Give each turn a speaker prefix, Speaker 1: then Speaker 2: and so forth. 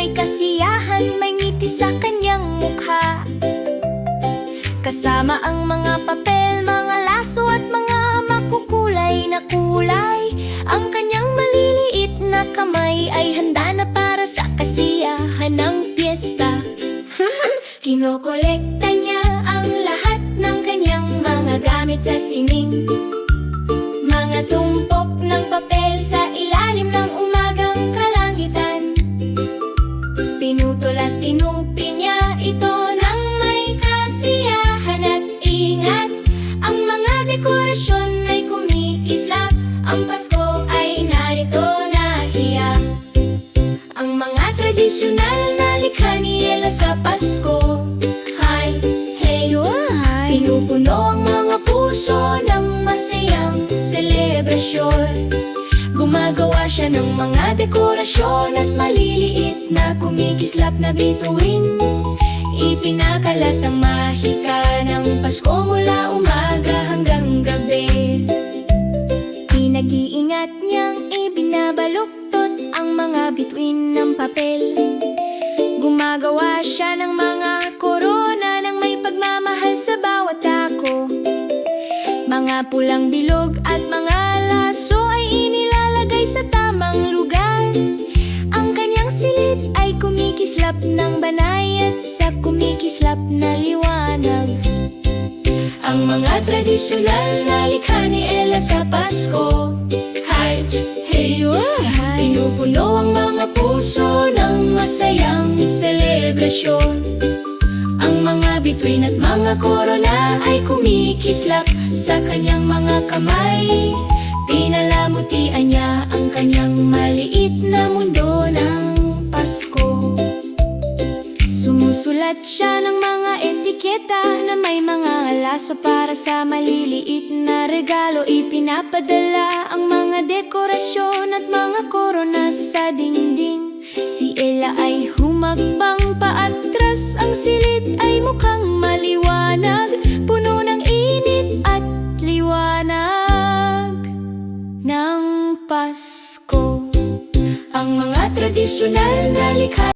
Speaker 1: may kasiyahan, may ngiti sa kanyang mukha. Kasama ang mga papel, mga laso at mga makukulay na kulay. Ang kanyang maliliit na kamay ay handa na para sa kasiyahan ng piyesta. Kinokolekta niya ang lahat ng kanyang mga gamit sa sining. Mga tumpok ng papel sa ilalim ng umagang kalangitan. Pinutol at tinupi niya ito ng may kasiyahan at ingat. Ang mga dekorasyon ay kumikislap, ang Pasko ay narito na hiya. Ang mga tradisyonal na likha ni Ella sa Pasko, hi, hey, pinupuno ang mga puso ng masayang selebrasyon. Gumagawa siya ng mga dekorasyon at maliliit na kumikislap na bituin. Ipinakalat ang mahika ng Pasko mula umaga hanggang gabi. Pinag-iingat niyang ibinabaluktot ang mga bituin ng papel. Gumagawa siya ng mga korona ng may pagmamahal sa bawat dako. Mga pulang bilog at mga laso ay inilalagay sa tamang lugar. Ang kanyang silid ay kumikislap ng banay at sa kumikislap na liwanag. Ang mga tradisyonal na likha ni Ella sa Pasko, hi, hey, pinupuno ang mga puso ng masayang selebrasyon. Ang mga bituin at mga korona ay kumikislap sa kanyang mga kamay. Pinalamutian niya ang kanyang maliit na mundo ng Pasko. Sumusulat siya ng mga etiketa na may mga laso para sa maliliit na regalo. Ipinapadala ang mga dekorasyon at mga korona sa dingding. Si Ella ay humakbang paatras, ang silid ay mukhang maliwanag, puno ng init at liwanag ng Pasko. Ang mga tradisyonal na likha